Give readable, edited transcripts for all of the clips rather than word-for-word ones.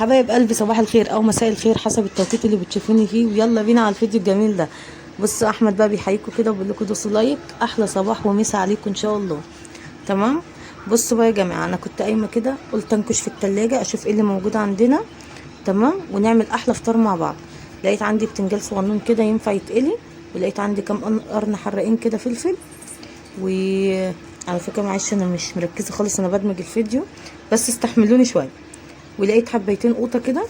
حبايب قلبي، صباح الخير او مساء الخير حسب التوقيت اللي بتشوفوني فيه، ويلا بينا على الفيديو الجميل ده. بصوا احمد بقى بيحييكم كده وبيقول لكم دوسوا لايك. احلى صباح ومسا عليكم ان شاء الله. تمام. بصوا بقى يا جماعه، انا كنت قايمه كده قلت انكش في التلاجة اشوف ايه اللي موجود عندنا. تمام، ونعمل احلى فطار مع بعض. لقيت عندي بتنجان صغنون كده ينفع يتقلي، ولقيت عندي كام قرن حراقين كده فلفل. وعلى فكره معلش انا مش مركزه خالص، انا بدمج الفيديو بس استحملوني شويه. ولقيت حبيتين قوطه كده،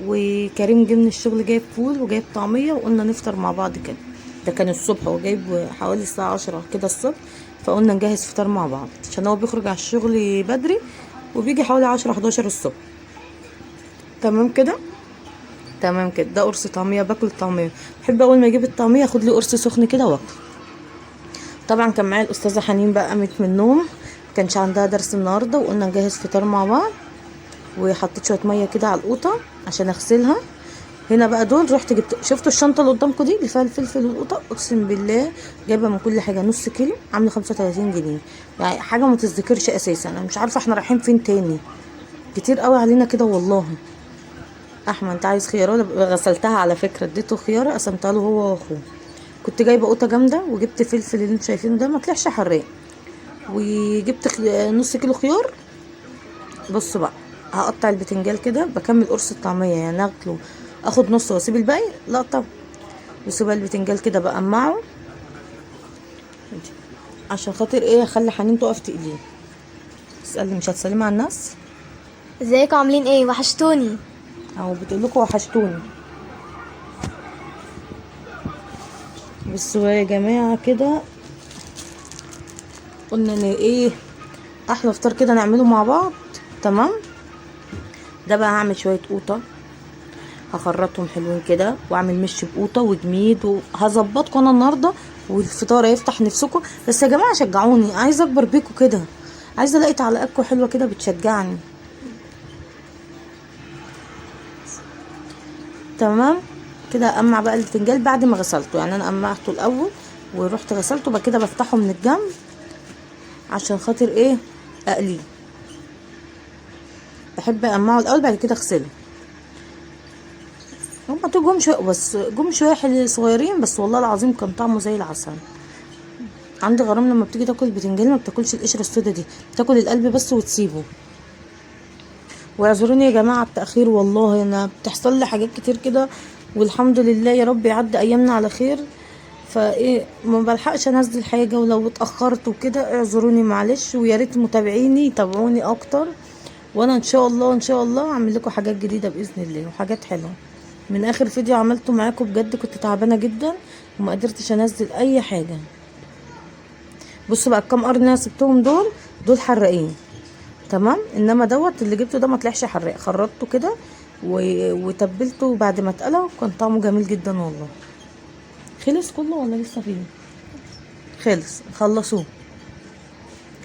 وكريم جه من الشغل جايب فول وجايب طعميه، وقلنا نفطر مع بعض كده. ده كان الصبح، هو جايب حوالي الساعه 10 كده الصبح، فقلنا نجهز فطار مع بعض عشان هو بيخرج على الشغل بدري وبيجي حوالي 10 11 الصبح. تمام كده. تمام كده. ده قرص طعميه، باكل طعميه. بحب اول ما اجيب الطعميه اخد لي قرص سخن كده واكل. طبعا كان معايا الاستاذه حنين بقى، قامت من النوم كانش عندها درس النهارده، وقلنا نجهز فطار مع بعض. وحطيت شويه ميه كده على القوطه عشان اغسلها. هنا بقى دول رحت جبت، شفتوا الشنطه اللي قدامكم دي اللي فيها الفلفل والقوطه؟ اقسم بالله جايبه من كل حاجه نص كيلو، عامله 35 جنيه. يعني حاجه ما تتذكرش اساسا. انا مش عارفه احنا رايحين فين تاني، كتير قوي علينا كده والله. احمد انت عايز خياره؟ غسلتها على فكره، اديته خياره قسمتها له هو واخوه. كنت جايبه قوطه جامده، وجبت فلفل اللي انتوا شايفينه ده ما طلعش حراق، وجبت نص كيلو خيار. بصوا بقى، هقطع البتنجان كده، بكمل قرص الطعميه يعني اكله، اخد نص واسيب الباقي لا طبعا. بصوا بقى البتنجان كده بقمعه عشان خاطر ايه؟ اخلي حنين تقف تقليه. تسالني مش هتسلمي على الناس؟ ازيكم عاملين ايه؟ وحشتوني. او بتقول لكم وحشتوني. بصوا يا جماعه كده، قلنا ان ايه احلى فطار كده نعمله مع بعض. تمام. ده بقى هعمل شويه قوطه، هخرطهم حلوين كده، واعمل مش بقوطه وجميد، وهظبطكم انا النهارده. والفطار هيفتح نفسكم. بس يا جماعه شجعوني، عايزه اكبر بيكم كده، عايزه الاقي تعليقاتكم حلوه كده بتشجعني. تمام كده. اقمع بقى البتنجان بعد ما غسلته، يعني انا قمعته الاول ورحت غسلته، بعد كده بفتحه من الجنب عشان خاطر ايه؟ اقليه. بحب اقمعه الاول بعد كده اغسله. هما دول جم شويه بس، جم شويه صغيرين بس، والله العظيم كان طعمه زي العسل. عندي غرام لما بتيجي تاكل البتنجان ما بتاكلش القشره السودا دي، بتاكل القلب بس وتسيبه. واعذروني يا جماعه على التاخير، والله انا بتحصل لي حاجات كتير كده، والحمد لله يا رب يعدي ايامنا على خير. فايه ما بلحقش انزل حاجه، ولو اتاخرت وكده اعذروني معلش، ويا ريت متابعيني يتابعوني اكتر. وانا ان شاء الله ان شاء الله اعمل لكم حاجات جديده باذن الله وحاجات حلوه. من اخر فيديو عملته معاكم بجد كنت تعبانه جدا وما قدرتش انزل اي حاجه. بصوا بقى الكام قرن انا سبتهم دول حراقين. تمام. انما دوت اللي جبته ده ما طلعش حراق، خرطته كده وتبلته بعد ما اتقلى، كان طعمه جميل جدا والله. خلص كله ولا لسه فيه؟ خلص، خلصوه.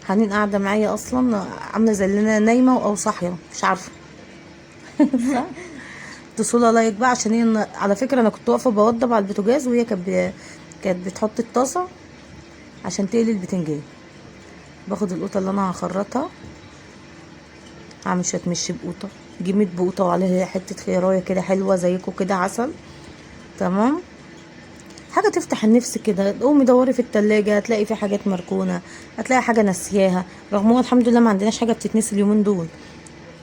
حنين قاعده معايا اصلا عامله زي اللي انا نايمه او صاحيه مش عارفه. صح. تصولها لايك بقى عشان هي على فكره انا كنت واقفه بوضب على البوتاجاز، وهي كانت بتحط الطاسه عشان تقلي البتنجان. باخد القوطه اللي انا هخرطها، هعمل شويه مش بقوطه، جميد بقوطه وعليها حته خيرايه كده حلوه زيكم كده عسل. تمام. حاجه تفتح النفس كده. قومي دوري في التلاجة هتلاقي في حاجات مركونه، هتلاقي حاجه ناسياها، رغم هو الحمد لله ما عندناش حاجه بتتنسي اليومين دول.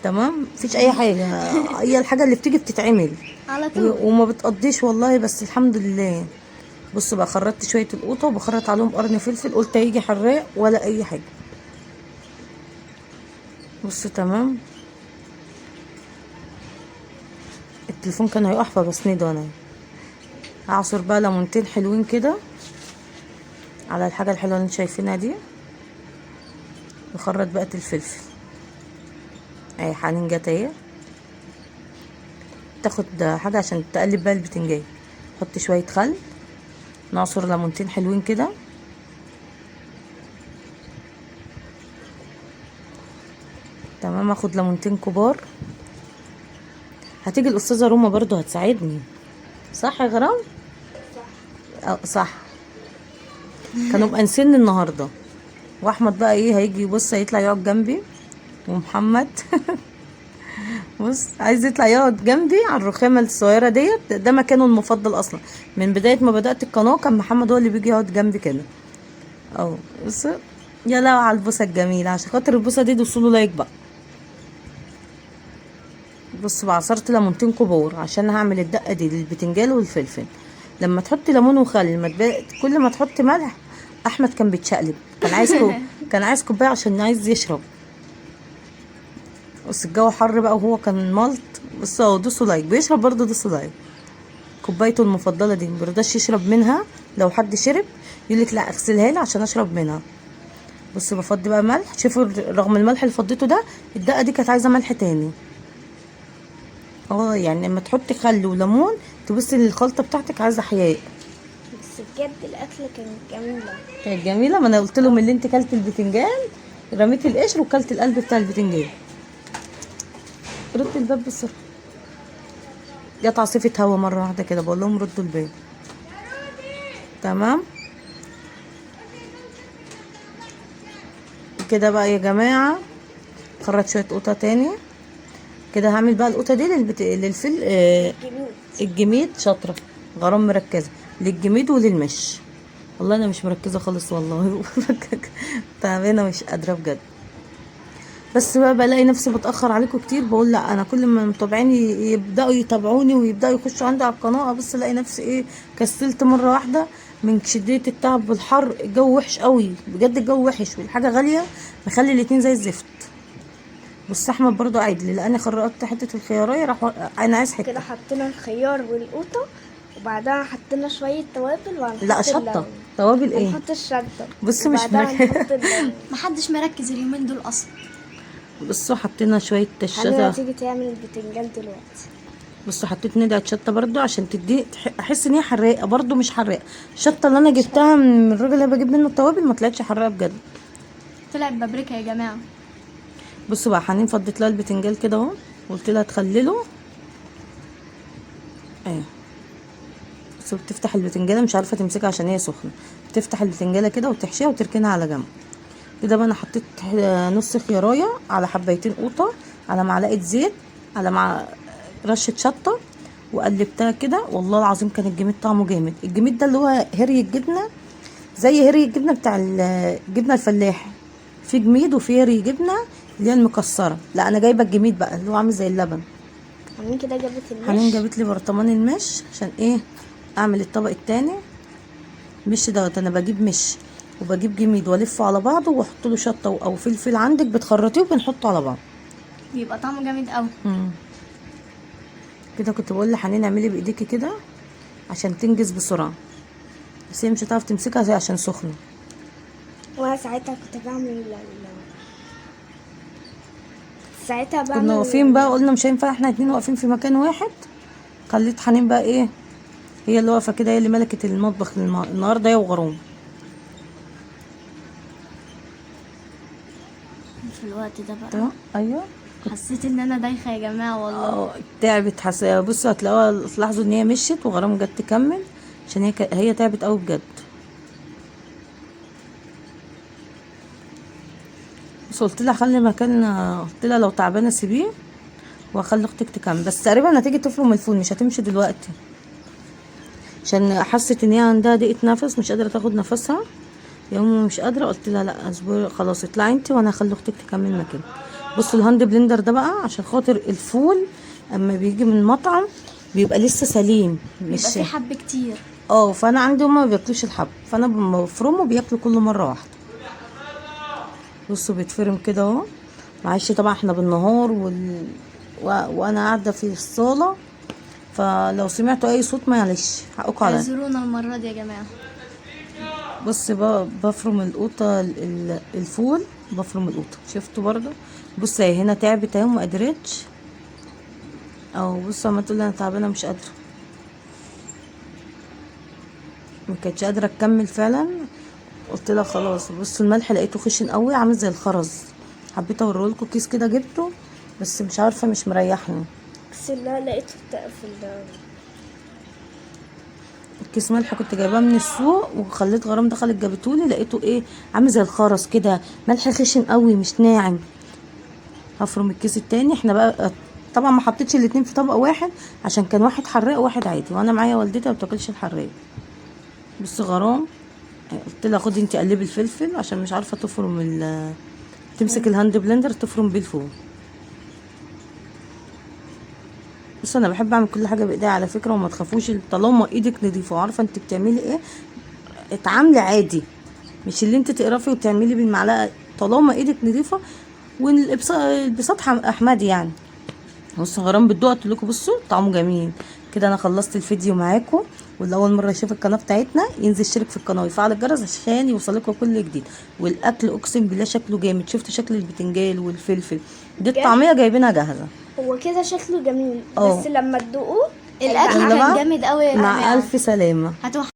تمام. مفيش اي حاجه، هي الحاجه اللي بتيجي بتتعمل على طول. وما بتقضيش والله، بس الحمد لله. بص بقى خرطت شويه القوطه وبخرط عليهم قرن فلفل، قلت هيجي حراق ولا اي حاجه. بصوا. تمام. التليفون كان هيقع فبسنده انا. هعصر بقى ليمونتين حلوين كده على الحاجه الحلوه اللي انتوا شايفينها دي، وخرط بقى الفلفل. اي حنين جت اهي تاخد حاجه عشان تقلب بقى البتنجان. حط شويه خل، نعصر ليمونتين حلوين كده. تمام. اخد ليمونتين كبار. هتيجي الاستاذه روما برضو هتساعدني، صح يا غرام؟ صح. كانوا مأنسيني النهارده. واحمد بقى ايه هيجي يبص هيطلع يقعد جنبي، ومحمد بص عايز يطلع يقعد جنبي على الرخامه الصغيره ديت، ده مكانه المفضل اصلا. من بدايه ما بدات القناه كان محمد هو اللي بيجي يقعد جنبي كده. اهو بص. يا لا على البوسه الجميله، عشان خاطر البوسه دي دوسوا لايك بقى. بص بقى عصرت ليمونتين كبار عشان هعمل الدقه دي للبتنجان والفلفل. لما تحطي ليمون وخل كل ما تحطي ملح. احمد كان بيتشقلب، كان عايز كوبايه عشان عايز يشرب. بس الجو حر بقى وهو كان ملط. بص اهو دوسوا لايك، بيشرب برضه دوسوا لايك. كوبايته المفضله دي مبيرضاش يشرب منها. لو حد شرب يقولك لا اغسلها لي عشان اشرب منها. بص بفضي بقى ملح. شوفوا رغم الملح اللي فضيته ده، الدقه دي كانت عايزه ملح تاني. يعني لما تحطي خل وليمون تبصي للخلطه بتاعتك عايزه حياء. بس بجد الاكله كانت جميله. كانت جميله. ما انا قلت لهم اللي انت كلت البتنجان رميت القشر وكلت القلب بتاع البتنجان. ردي الباب بسرعه. جت عاصفه هوا مره واحده كده، بقول لهم ردوا الباب. تمام كده بقى يا جماعه. خرجت شويه قوطه تاني كده. هعمل بقى القوطه دي للفل الجميد. شاطره غرام مركزه للجميد وللمش. والله انا مش مركزه خالص والله. تعبانه مش قادره بجد. بس بقى بلاقي نفسي بتاخر عليكم كتير. بقول لا، انا كل ما متابعين يبداوا يتابعوني ويبداوا يخشوا عندي على القناه، بس الاقي نفسي كسلت مره واحده من شديه التعب والحر. الجو وحش قوي بجد، الجو وحش والحاجه غاليه، مخلي الاتنين زي الزفت. بص احمد برضو عيد لي لاني خرجت حته الخياريه. راح انا عايز حته كده حطينا الخيار والقوطه، وبعدها حطينا شويه توابل وهنحط لا شطه. توابل ايه؟ هنحط الشطه. بص مش مركزه. محدش مركز اليومين دول اصلا. بصوا حطينا شويه حنينه الشطه. تيجي تعمل البتنجان دلوقتي. بصوا حطيت ندعه شطه برضو عشان تدي احس ان هي حراقه. برضو مش حراقه. الشطه اللي انا جبتها من الراجل اللي بجيب منه التوابل ما طلعتش حراقه بجد. طلعت بابريكا يا جماعه. بصوا بقى حنين فضت لها البتنجان كده اهو. قلت لها تخلله اهي. بس بتفتح البتنجانه مش عارفه تمسكها عشان هي سخنه. بتفتح البتنجانه كده وتحشيها وتركنها على جنب كده. بقى انا حطيت نص خيارايه على حبايتين قوطه على معلقه زيت على رشه شطه، وقلبتها كده. والله العظيم كان الجميد طعمه جامد. الجميد ده اللي هو هري الجبنه، زي هري الجبنه بتاع الجبنه الفلاح. في جميد وفي هري جبنه اللي هي المكسره. لا انا جايبه الجميد بقى اللي هو عامل زي اللبن. حنين كده جابت المش. حنين جابت لي برطمان المش عشان اعمل الطبق التاني. مش دوت انا بجيب مش وبجيب جميد والفه على بعضه واحط له شطه او فلفل عندك بتخرطيه وبنحطه على بعض. بيبقى طعمه جامد قوي. كده كنت بقول لحنين اعملي بايديكي كده عشان تنجز بسرعه، بس هي مش هتعرف تمسكها زي عشان سخنه. وانا ساعتها كنت بعمل ساعتها بعمل كنا واقفين بقى قلنا مش هينفع احنا اتنين واقفين في مكان واحد. خليت حنين بقى هي اللي واقفه كده، هي اللي ملكه المطبخ النهارده هي وغروم. في الوقت ده بقى ايوه حسيت ان انا دايخه يا جماعه والله. تعبت. بصوا هتلاقوها تلاحظوا ان هي مشيت وغرام جت تكمل عشان هي تعبت قوي بجد. بس قلت لها خلي مكان، قلت لها لو تعبانه سيبيه واخلي اختك تكمل. بس تقريبا هتيجي تفرم الفول مش هتمشي دلوقتي عشان حست ان هي عندها ضيقه نفس مش قادره تاخد نفسها. يوم مش قادره قلت لها لا اصبري خلاص اطلعي انت وانا هخلي اختك تكمل مكان. بصوا الهاند بلندر ده بقى عشان خاطر الفول اما بيجي من المطعم بيبقى لسه سليم، مش بيبقى فيه حب كتير. فانا عندي هما ما بياكلوش الحب، فانا بفرمه بياكلوا كله مره واحده. بصوا بيتفرم كده اهو. معلش طبعا احنا بالنهار وانا قاعده في الصاله، فلو سمعتوا اي صوت معلش حقكم عليا. اعذرونا المره دي يا جماعه. بص بقى بفرم القوطه الفول. بفرم القوطه شفتوا برضه. بص هي هنا تعبت اهي وما قدرتش. بص اما تقول انا تعبانه مش قادره، ما كانتش قادره تكمل فعلا. قلت لها خلاص. بصوا الملح لقيته خشن قوي عامل زي الخرز. حبيت اوريلكوا كيس كده جبته بس مش عارفه مش مريحني. بس لا لقيته في الكيس ملح كنت جايباه من السوق وخليت غرام دخلت جابتهولي لقيته عامل زي الخرز كده، ملح خشن قوي مش ناعم. هفرم الكيس التاني. احنا بقى طبعا ما حطيتش الاتنين في طبق واحد عشان كان واحد حراق وواحد عادي، وانا معايا والدتي ما بتاكلش الحراق. بص غرام، قلت لها خدي انت قلبي الفلفل عشان مش عارفه تفرم تمسك الهاند بلندر تفرم بيه الفول. بص انا بحب اعمل كل حاجه بايديا على فكره، وما تخافوش طالما ايدك نظيفه وعارفه انت بتعملي ايه اتعاملي عادي، مش اللي انت تقرفي وتعملي بالمعلقه، طالما ايدك نظيفه. والبساط احمدي يعني. بصوا غرام بتدوق، قلت لكم بصوا طعمه جميل كده. انا خلصت الفيديو معاكم، واللي اول مره يشوف القناه بتاعتنا ينزل يشترك في القناه ويفعل الجرس عشان يوصلكوا كل جديد. والاكل اقسم بالله شكله جامد، شفتوا شكل البتنجان والفلفل، دي الطعميه جايبينها جاهزه. هو كده شكله جميل، اه. بس لما تدوقوه الاكل يلا كان بقى. جامد قوي. مع الف سلامه. هتوحشوني.